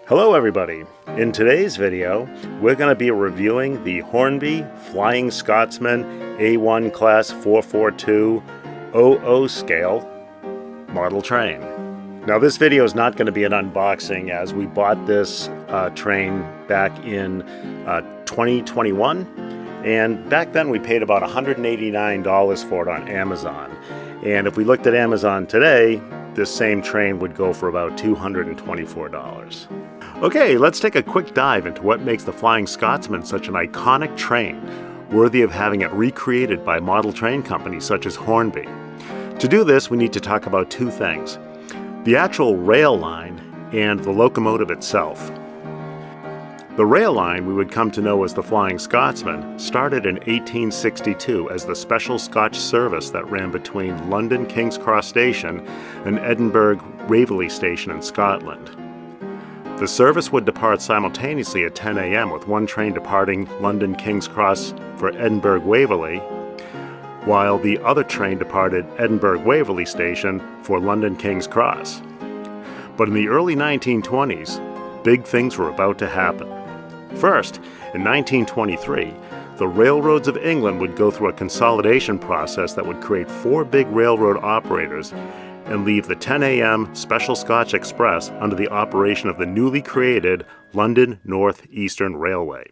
Hello everybody! In today's video, we're going to be reviewing the Hornby Flying Scotsman A1 Class 442 scale model train. Now this video is not going to be an unboxing, as we bought this train back in 2021, and back then we paid about $189 for it on Amazon. And if we looked at Amazon today, this same train would go for about $224. Okay, let's take a quick dive into what makes the Flying Scotsman such an iconic train, worthy of having it recreated by model train companies such as Hornby. To do this, we need to talk about two things: the actual rail line and the locomotive itself. The rail line, we would come to know as the Flying Scotsman, started in 1862 as the special Scotch service that ran between London King's Cross Station and Edinburgh Waverley Station in Scotland. The service would depart simultaneously at 10 a.m. with one train departing London King's Cross for Edinburgh Waverley, while the other train departed Edinburgh Waverley Station for London King's Cross. But in the early 1920s, big things were about to happen. First, in 1923, the railroads of England would go through a consolidation process that would create 4 big railroad operators and leave the 10 a.m. Special Scotch Express under the operation of the newly created London North Eastern Railway.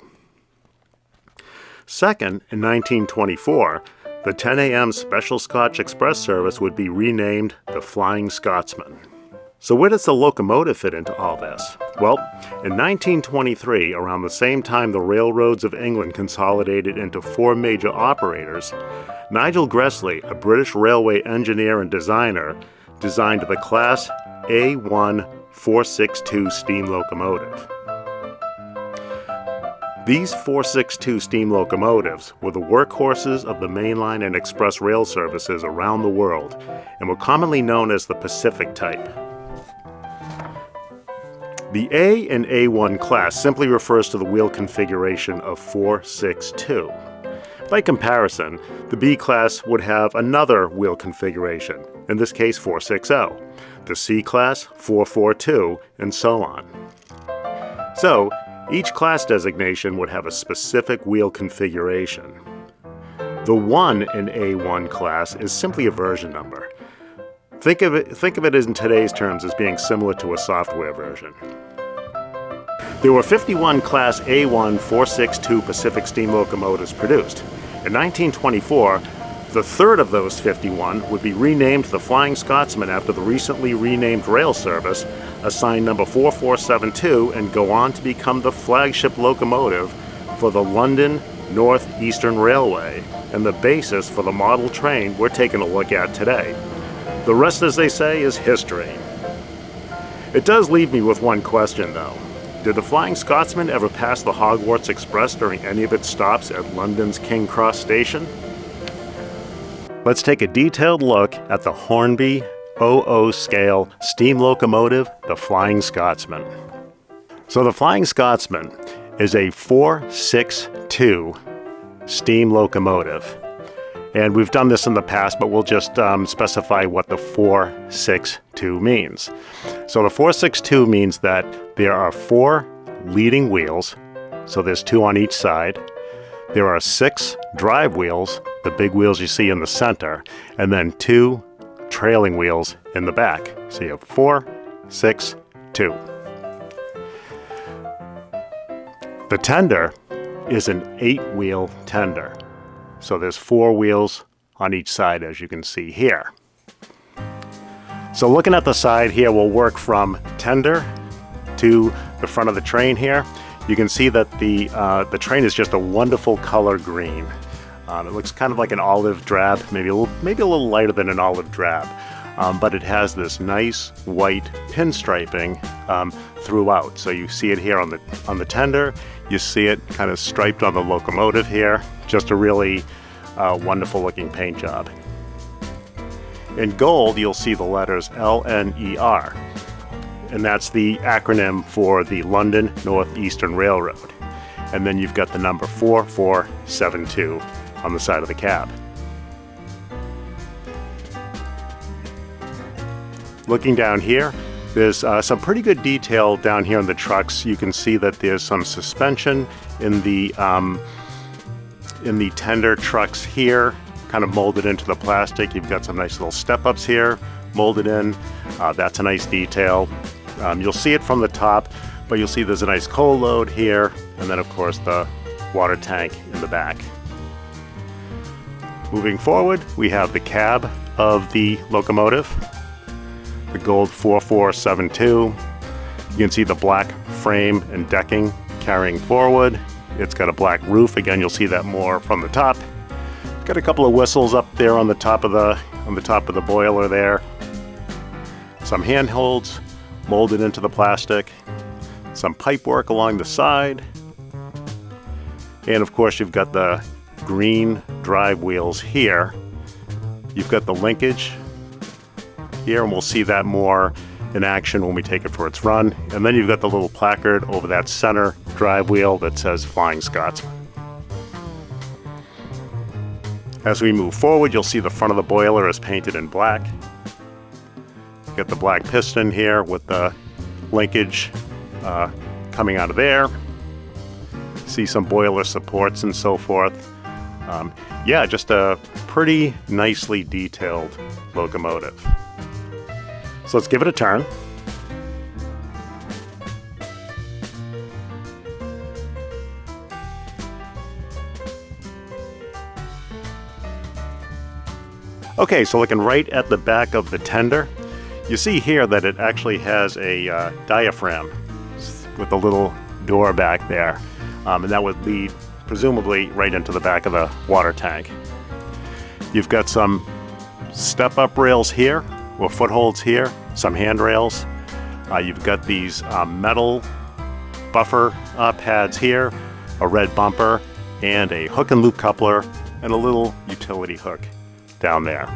Second, in 1924, the 10 a.m. Special Scotch Express service would be renamed the Flying Scotsman. So where does the locomotive fit into all this? Well, in 1923, around the same time the railroads of England consolidated into 4 major operators, Nigel Gresley, a British railway engineer and designer, designed the Class A1 462 steam locomotive. These 462 steam locomotives were the workhorses of the mainline and express rail services around the world and were commonly known as the Pacific type. The A and A1 class simply refers to the wheel configuration of 462. By comparison, the B class would have another wheel configuration, in this case 460, the C class 442, and so on. So, each class designation would have a specific wheel configuration. The 1 in A1 class is simply a version number. Think of it in today's terms as being similar to a software version. There were 51 Class A1 462 Pacific steam locomotives produced. In 1924, the third of those 51 would be renamed the Flying Scotsman after the recently renamed rail service, assigned number 4472, and go on to become the flagship locomotive for the London North Eastern Railway and the basis for the model train we're taking a look at today. The rest, as they say, is history. It does leave me with one question, though. Did the Flying Scotsman ever pass the Hogwarts Express during any of its stops at London's King's Cross Station? Let's take a detailed look at the Hornby 00 scale steam locomotive, the Flying Scotsman. So the Flying Scotsman is a 462 steam locomotive. And we've done this in the past, but we'll just specify what the 462 means. So the 462 means that there are 4 leading wheels, so there's 2 on each side. There are 6 drive wheels, the big wheels you see in the center, and then 2 trailing wheels in the back. So you have 4, 6, 2. The tender is an 8-wheel tender. So there's 4 wheels on each side, as you can see here. So looking at the side here, we'll work from tender to the front of the train here. You can see that the train is just a wonderful color green. It looks kind of like an olive drab, maybe a little lighter than an olive drab, but it has this nice white pinstriping throughout. So you see it here on the tender. You see it kind of striped on the locomotive here. Just a really wonderful looking paint job. In gold, you'll see the letters LNER, and that's the acronym for the London North Eastern Railroad. And then you've got the number 4472 on the side of the cab. Looking down here, There's some pretty good detail down here in the trucks. You can see that there's some suspension in the tender trucks here, kind of molded into the plastic. You've got some nice little step-ups here, molded in. That's a nice detail. You'll see it from the top, but you'll see there's a nice coal load here, and then of course the water tank in the back. Moving forward, we have the cab of the locomotive, the gold 4472. You can see the black frame and decking carrying forward. It's got a black roof. Again, you'll see that more from the top. Got a couple of whistles up there on the top of the boiler there. Some handholds molded into the plastic. Some pipe work along the side. And of course, you've got the green drive wheels here. You've got the linkage here, and we'll see that more in action when we take it for its run. And then you've got the little placard over that center drive wheel that says Flying Scotsman. As we move forward, you'll see the front of the boiler is painted in black. You've got the black piston here with the linkage coming out of there. See some boiler supports and so forth. Yeah, just a pretty nicely detailed locomotive. So let's give it a turn. Okay, so looking right at the back of the tender, you see here that it actually has a diaphragm with a little door back there, and that would lead presumably right into the back of the water tank. You've got some step-up rails here, or footholds here, some handrails. You've got these metal buffer pads here, a red bumper, and a hook and loop coupler, and a little utility hook down there.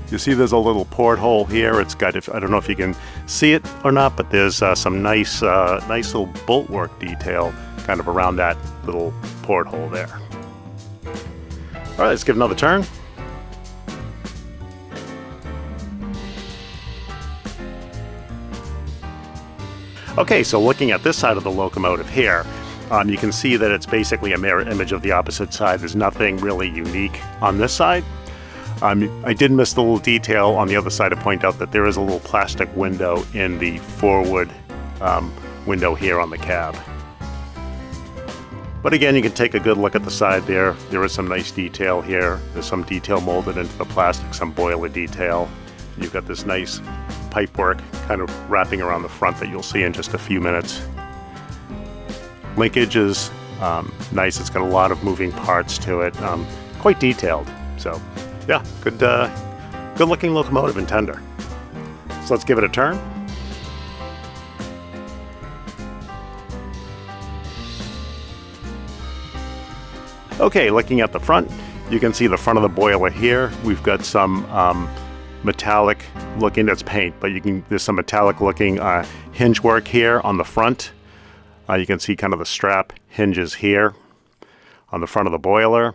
You see there's a little porthole here. It's got, I don't know if you can see it or not, but there's some nice little bolt work detail kind of around that little porthole there. All right, let's give it another turn. Okay, so looking at this side of the locomotive here, you can see that it's basically a mirror image of the opposite side. There's nothing really unique on this side. I did miss the little detail on the other side to point out that there is a little plastic window in the forward window here on the cab. But again, you can take a good look at the side there. There is some nice detail here. There's some detail molded into the plastic, some boiler detail. You've got this nice pipe work kind of wrapping around the front that you'll see in just a few minutes. Linkage is nice. It's got a lot of moving parts to it. Quite detailed. So yeah, good looking locomotive and tender. So let's give it a turn. Okay, looking at the front, you can see the front of the boiler here. We've got some metallic looking, that's paint, but there's some metallic looking hinge work here on the front. You can see kind of the strap hinges here on the front of the boiler.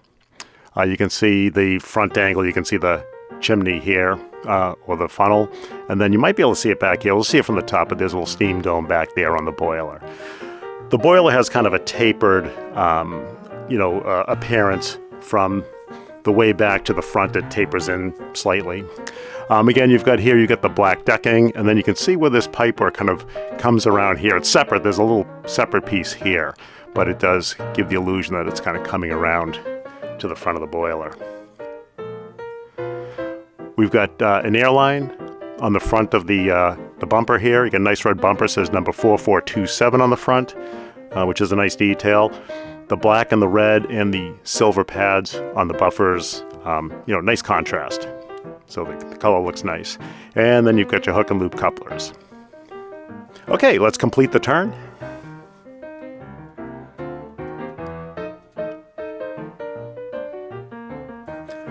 You can see the front angle, you can see the chimney here, or the funnel, and then you might be able to see it back here. We'll see it from the top, but there's a little steam dome back there on the boiler. The boiler has kind of a tapered appearance from the way back to the front. It tapers in slightly. Again, you've got the black decking, and then you can see where this pipework kind of comes around here. It's separate. There's a little separate piece here, but it does give the illusion that it's kind of coming around to the front of the boiler. We've got an airline on the front of the bumper here. You got a nice red bumper, says number 4427 on the front, which is a nice detail. The black and the red and the silver pads on the buffers, nice contrast. So the color looks nice. And then you've got your hook and loop couplers. Okay, let's complete the turn.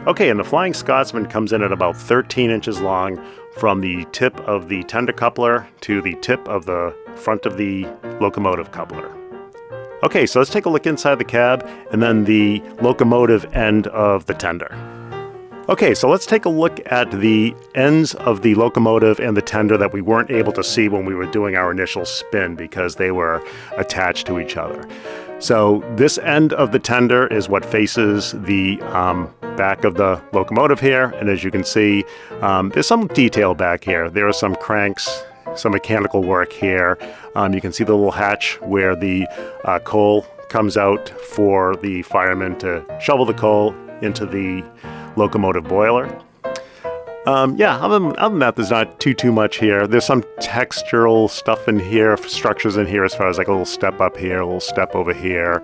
Okay, and the Flying Scotsman comes in at about 13 inches long from the tip of the tender coupler to the tip of the front of the locomotive coupler. Okay, so let's take a look inside the cab and then the locomotive end of the tender. Okay, so let's take a look at the ends of the locomotive and the tender that we weren't able to see when we were doing our initial spin because they were attached to each other. So this end of the tender is what faces the back of the locomotive here, and as you can see, there's some detail back here. There are some cranks, some mechanical work here. You can see the little hatch where the coal comes out for the firemen to shovel the coal into the locomotive boiler. Yeah, other than that, there's not too much here. There's some textural stuff in here, structures in here as far as like a little step up here, a little step over here,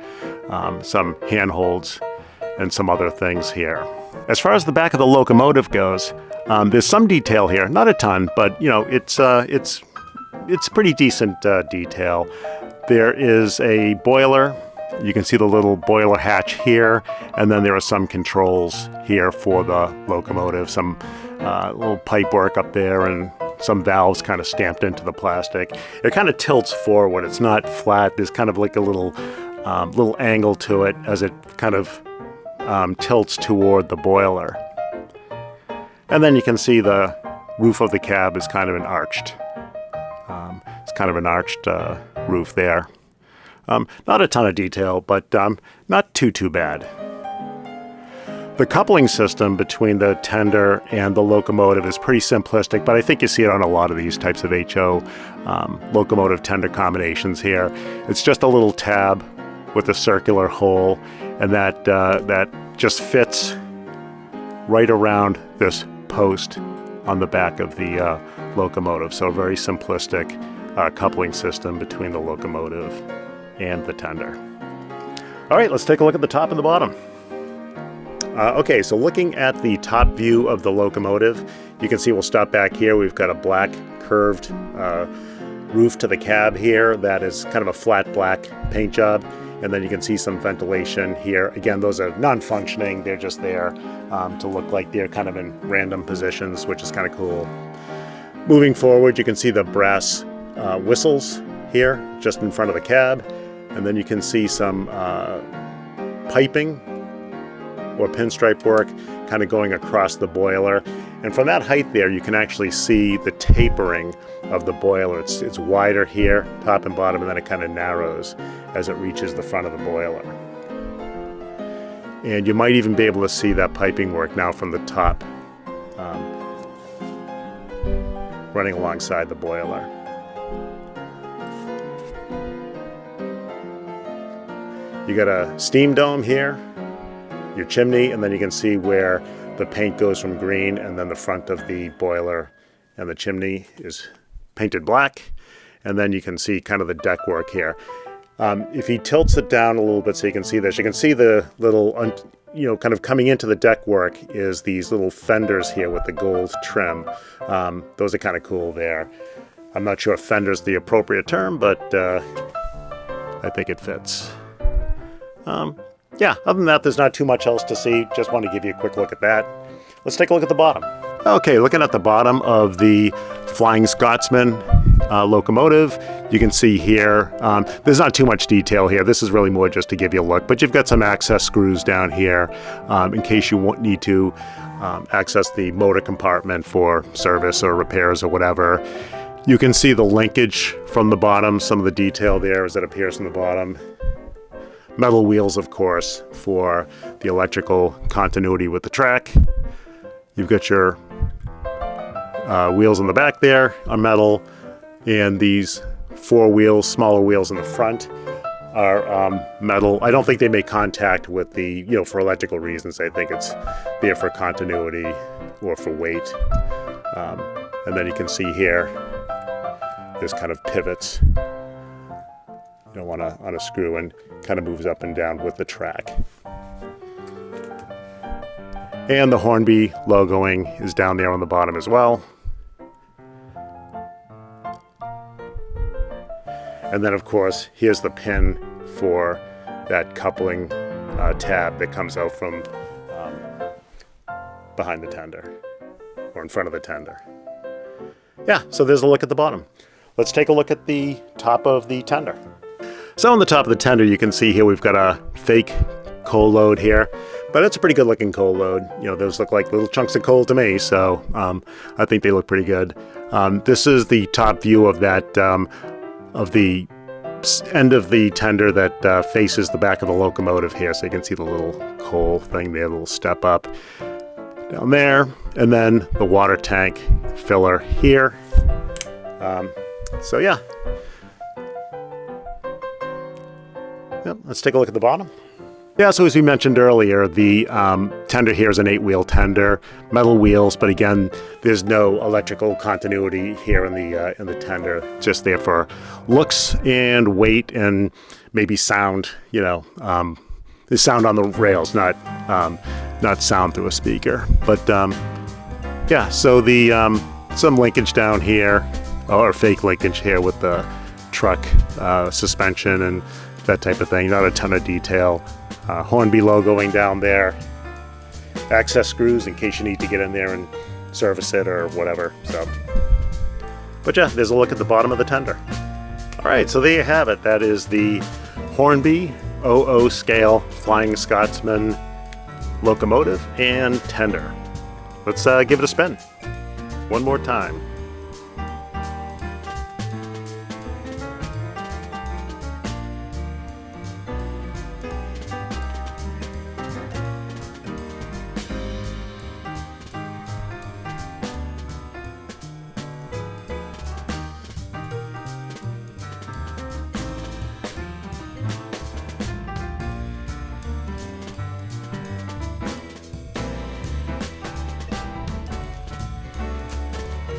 some handholds, and some other things here. As far as the back of the locomotive goes, there's some detail here, not a ton, but you know, it's pretty decent detail. There is a boiler. You can see the little boiler hatch here, and then there are some controls here for the locomotive, some little pipe work up there, and some valves kind of stamped into the plastic. It kind of tilts forward. It's not flat. There's kind of like a little angle to it as it kind of tilts toward the boiler. And then you can see the roof of the cab is kind of an arched. It's kind of an arched roof there. Not a ton of detail, but not too bad. The coupling system between the tender and the locomotive is pretty simplistic, but I think you see it on a lot of these types of HO locomotive tender combinations here. It's just a little tab with a circular hole, and that just fits right around this post on the back of the locomotive. So a very simplistic coupling system between the locomotive and the tender. All right, let's take a look at the top and the bottom. Okay, so looking at the top view of the locomotive, you can see we'll stop back here. We've got a black curved roof to the cab here that is kind of a flat black paint job. And then you can see some ventilation here. Again, those are non-functioning. They're just there to look like they're kind of in random positions, which is kind of cool. Moving forward, you can see the brass whistles here just in front of the cab. And then you can see some piping or pinstripe work kind of going across the boiler. And from that height there, you can actually see the tapering of the boiler. It's wider here, top and bottom, and then it kind of narrows as it reaches the front of the boiler. And you might even be able to see that piping work now from the top, running alongside the boiler. You got a steam dome here, your chimney, and then you can see where the paint goes from green, and then the front of the boiler and the chimney is painted black. And then you can see kind of the deck work here. If he tilts it down a little bit so you can see this, you can see the little, kind of coming into the deck work is these little fenders here with the gold trim. Those are kind of cool there. I'm not sure if fender's the appropriate term, but I think it fits. Yeah, other than that, there's not too much else to see. Just want to give you a quick look at that. Let's take a look at the bottom. Okay, looking at the bottom of the Flying Scotsman locomotive, you can see here, there's not too much detail here. This is really more just to give you a look, but you've got some access screws down here in case you need to access the motor compartment for service or repairs or whatever. You can see the linkage from the bottom, some of the detail there as it appears from the bottom. Metal wheels, of course, for the electrical continuity with the track. You've got your wheels in the back there are metal, and these four wheels, smaller wheels in the front are metal. I don't think they make contact with the, for electrical reasons. I think it's there for continuity or for weight. And then you can see here, there's kind of pivots. On a screw, and kind of moves up and down with the track. And the Hornby logoing is down there on the bottom as well. And then, of course, here's the pin for that coupling tab that comes out from behind the tender, or in front of the tender. Yeah, so there's a look at the bottom. Let's take a look at the top of the tender. So on the top of the tender, you can see here we've got a fake coal load here. But it's a pretty good looking coal load. You know, those look like little chunks of coal to me, so I think they look pretty good. This is the top view of that, of the end of the tender that faces the back of the locomotive here, so you can see the little coal thing there, the little step up down there, and then the water tank filler here. So yeah. Yep, let's take a look at the bottom. Yeah, so as we mentioned earlier, the tender here is an 8-wheel tender, metal wheels, but again, there's no electrical continuity here in the tender. Just there for looks and weight and maybe sound. You know, the sound on the rails, not sound through a speaker. But yeah, so the some linkage down here, or fake linkage here with the truck suspension and that type of thing. Not a ton of detail. Hornby logoing down there. Access screws in case you need to get in there and service it or whatever. So, but yeah, there's a look at the bottom of the tender. All right, so there you have it. That is the Hornby 00 scale Flying Scotsman locomotive and tender. Let's give it a spin one more time.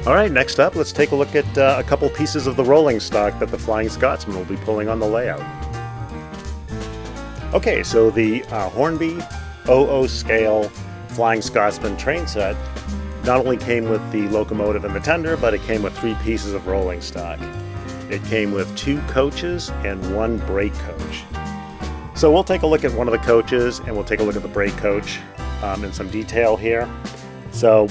All right, next up, let's take a look at a couple pieces of the rolling stock that the Flying Scotsman will be pulling on the layout. Okay, so the Hornby 00 scale Flying Scotsman train set not only came with the locomotive and the tender, but it came with 3 pieces of rolling stock. It came with 2 coaches and 1 brake coach. So we'll take a look at one of the coaches and we'll take a look at the brake coach in some detail here. So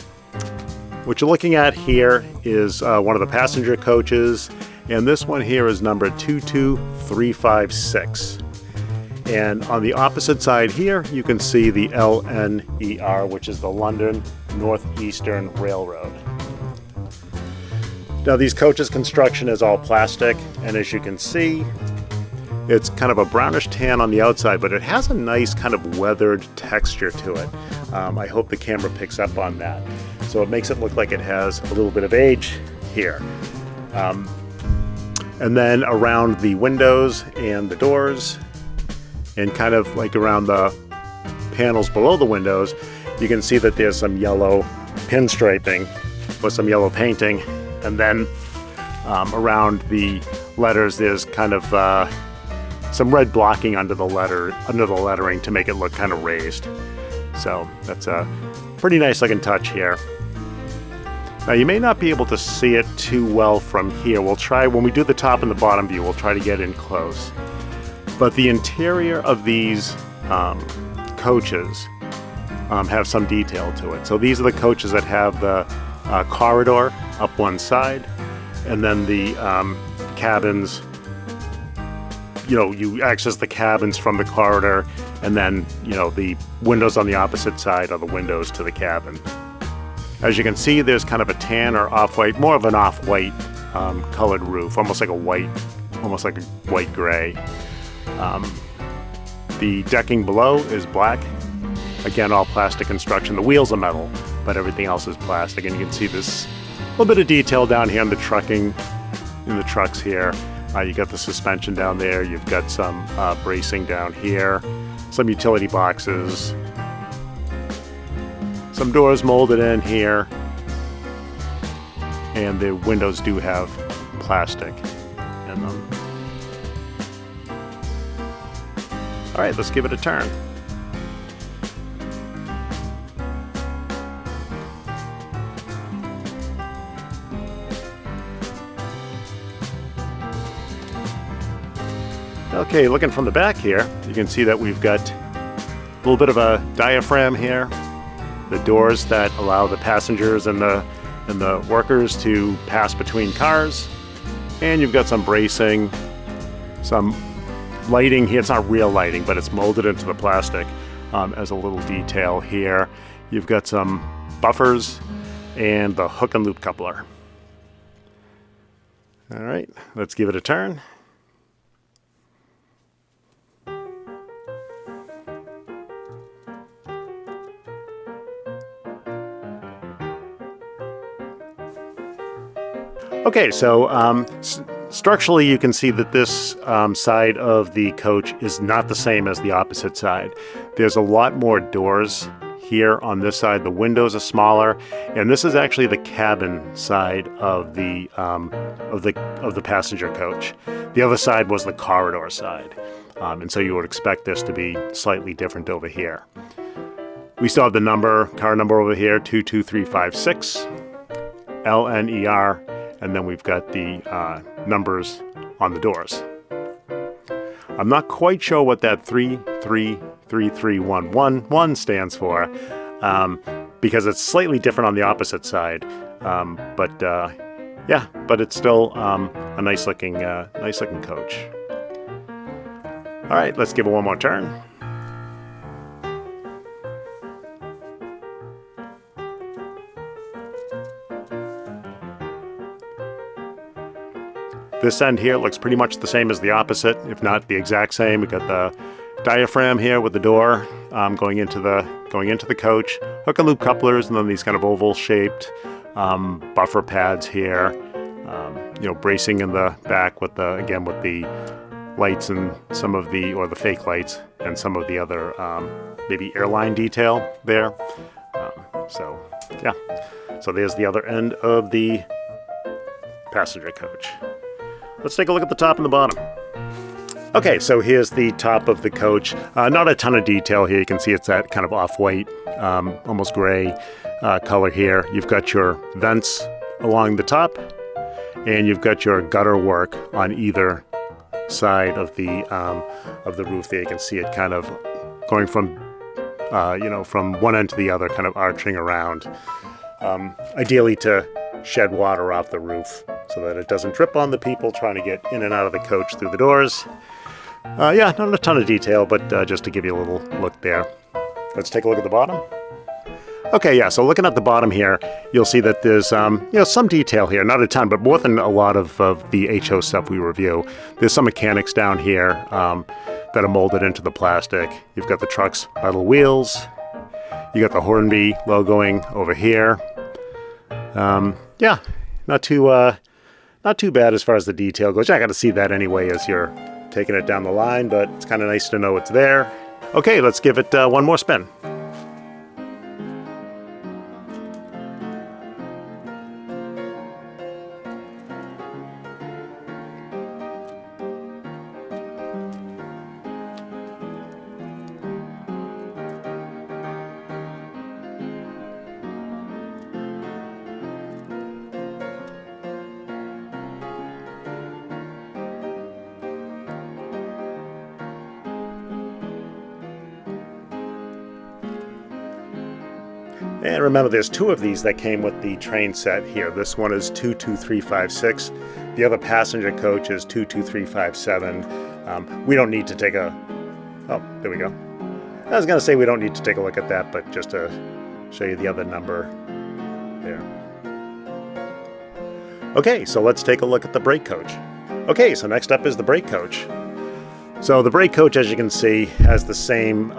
what you're looking at here is one of the passenger coaches, and this one here is number 22356. And on the opposite side here, you can see the LNER, which is the London Northeastern Railroad. Now, these coaches' construction is all plastic, and as you can see, it's kind of a brownish tan on the outside, but it has a nice kind of weathered texture to it. I hope the camera picks up on that. So it makes it look like it has a little bit of age here. And then around the windows and the doors, and kind of like around the panels below the windows, you can see that there's some yellow pinstriping with some yellow painting. And then around the letters, there's kind of some red blocking under the lettering to make it look kind of raised. So that's a pretty nice looking touch here. Now you may not be able to see it too well from here. We'll try, when we do the top and the bottom view, we'll try to get in close. But the interior of these coaches have some detail to it. So these are the coaches that have the corridor up one side, and then the cabins, you know, you access the cabins from the corridor, and then, you know, the windows on the opposite side are the windows to the cabin. As you can see, there's kind of a tan or off-white, more of an off-white colored roof, almost like a white gray. The decking below is black. Again, all plastic construction. The wheels are metal, but everything else is plastic. And you can see this little bit of detail down here in the trucking, in the trucks here. You got the suspension down there. You've got some bracing down here, some utility boxes, some doors molded in here, and the windows do have plastic in them. All right, let's give it a turn. Okay, looking from the back here, you can see that we've got a little bit of a diaphragm here. The doors that allow the passengers and the workers to pass between cars. And you've got some bracing, some lighting here. It's not real lighting, but it's molded into the plastic as a little detail here. You've got some buffers and the hook and loop coupler. All right, let's give it a turn. Okay, so structurally you can see that this side of the coach is not the same as the opposite side. There's a lot more doors here on this side. The windows are smaller, and this is actually the cabin side of the passenger coach. The other side was the corridor side, and so you would expect this to be slightly different over here. We still have the car number over here, 22356, LNER. And then we've got the numbers on the doors. I'm not quite sure what that 333311 stands for, because it's slightly different on the opposite side. Yeah, but it's still a nice looking coach. All right, let's give it one more turn. This end here looks pretty much the same as the opposite, if not the exact same. We've got the diaphragm here with the door going into the coach, hook and loop couplers, and then these kind of oval-shaped buffer pads here. Bracing in the back with the lights and the fake lights and some of the other maybe airline detail there. So there's the other end of the passenger coach. Let's take a look at the top and the bottom. Okay, so here's the top of the coach. Not a ton of detail here. You can see it's that kind of off-white, almost gray color here. You've got your vents along the top, and you've got your gutter work on either side of the roof there. You can see it kind of going from one end to the other, kind of arching around. Ideally to shed water off the roof so that it doesn't drip on the people trying to get in and out of the coach through the doors. Yeah, not a ton of detail, but just to give you a little look there. Let's take a look at the bottom. Okay, yeah, so looking at the bottom here, you'll see that there's some detail here, not a ton, but more than a lot of the HO stuff we review. There's some mechanics down here that are molded into the plastic. You've got the truck's metal wheels. You got the Hornby logoing over here. Yeah, not too bad as far as the detail goes. I got to see that anyway as you're taking it down the line, but it's kind of nice to know it's there. Okay, let's give it one more spin. And remember, there's two of these that came with the train set here. This one is 22356. The other passenger coach is 22357. We don't need to take a... Oh, there we go. I was going to say we don't need to take a look at that, but just to show you the other number there. Okay, so let's take a look at the brake coach. Okay, so next up is the brake coach. So the brake coach, as you can see, has the same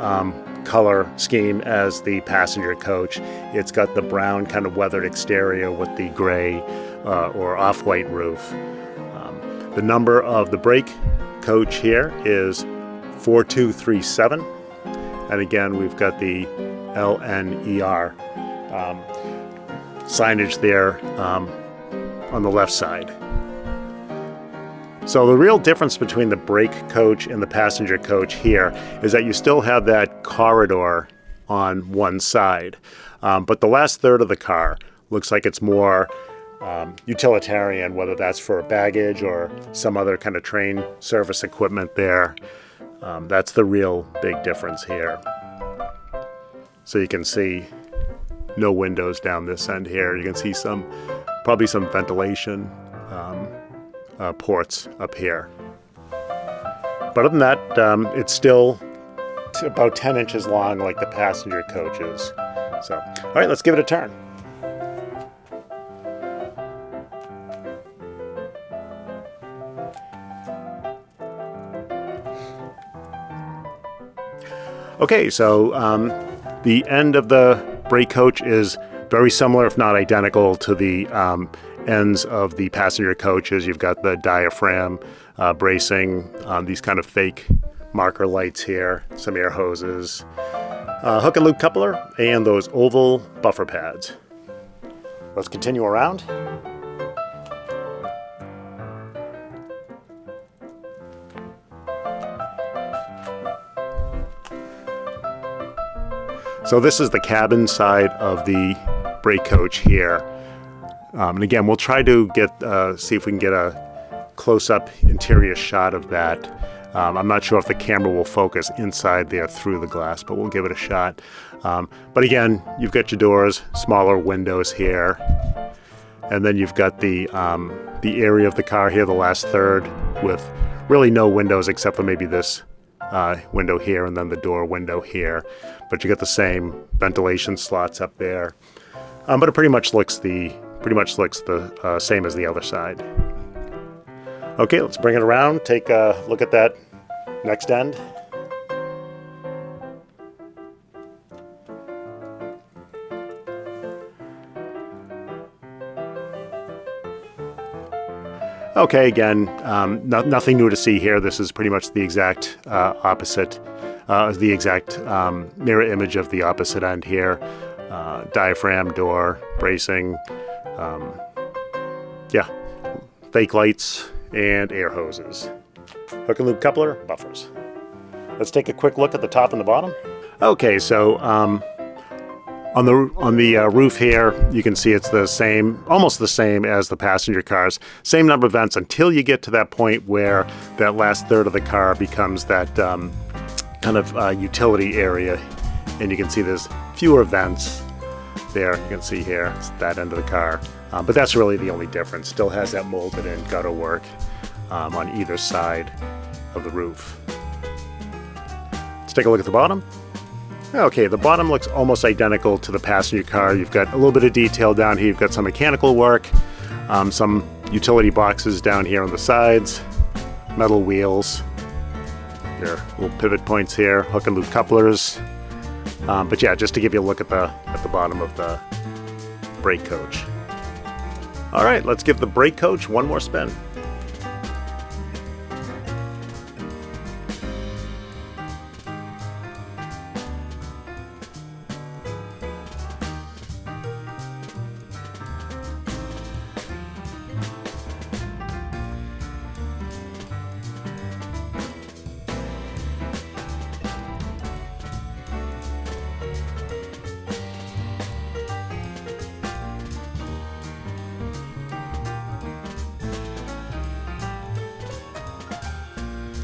color scheme as the passenger coach. It's got the brown kind of weathered exterior with the gray or off-white roof. The number of the brake coach here is 4237, and again we've got the LNER signage there on the left side. So the real difference between the brake coach and the passenger coach here is that you still have that corridor on one side, but the last third of the car looks like it's more utilitarian, whether that's for baggage or some other kind of train service equipment there. That's the real big difference here. So you can see no windows down this end here. You can see probably some ventilation ports up here. But other than that, it's still about 10 inches long like the passenger coaches. So, all right, let's give it a turn. Okay, so the end of the brake coach is very similar, if not identical, to the ends of the passenger coaches. You've got the diaphragm bracing, these kind of fake marker lights here, some air hoses, hook and loop coupler, and those oval buffer pads. Let's continue around. So this is the cabin side of the brake coach here. And again, we'll try to get see if we can get a close-up interior shot of that. I'm not sure if the camera will focus inside there through the glass, but we'll give it a shot. But again, you've got your doors, smaller windows here, and then you've got the area of the car here, the last third, with really no windows except for maybe this window here and then the door window here. But you got the same ventilation slots up there. But it pretty much looks the same as the other side. Okay, let's bring it around, take a look at that next end. Okay, again, nothing new to see here. This is pretty much the exact opposite, the exact mirror image of the opposite end here. Diaphragm, door, bracing, yeah, fake lights, and air hoses. Hook and loop coupler, buffers. Let's take a quick look at the top and the bottom. Okay, so on the roof here, you can see it's the same, almost the same as the passenger cars. Same number of vents until you get to that point where that last third of the car becomes that kind of utility area, and you can see there's fewer vents there. You can see here, it's that end of the car. But that's really the only difference. Still has that molded in gutter work on either side of the roof. Let's take a look at the bottom. Okay, the bottom looks almost identical to the passenger car. You've got a little bit of detail down here. You've got some mechanical work, some utility boxes down here on the sides, metal wheels, your little pivot points here, hook and loop couplers. But yeah, just to give you a look at the bottom of the brake coach. All right, let's give the brake coach one more spin.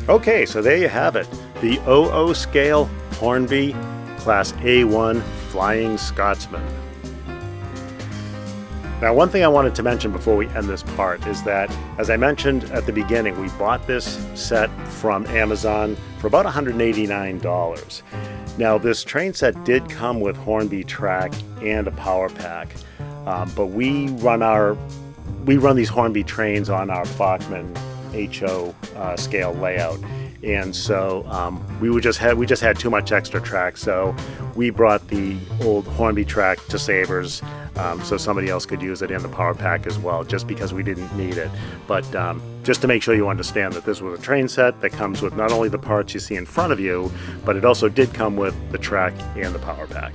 Okay, so there you have it. The 00 scale Hornby Class A1 Flying Scotsman. Now, one thing I wanted to mention before we end this part is that, as I mentioned at the beginning, we bought this set from Amazon for about $189. Now, this train set did come with Hornby track and a power pack, but we run these Hornby trains on our Bachmann HO scale layout, and so we just had too much extra track, so we brought the old Hornby track to Savers so somebody else could use it in the power pack as well, just because we didn't need it. But just to make sure you understand that this was a train set that comes with not only the parts you see in front of you, but it also did come with the track and the power pack.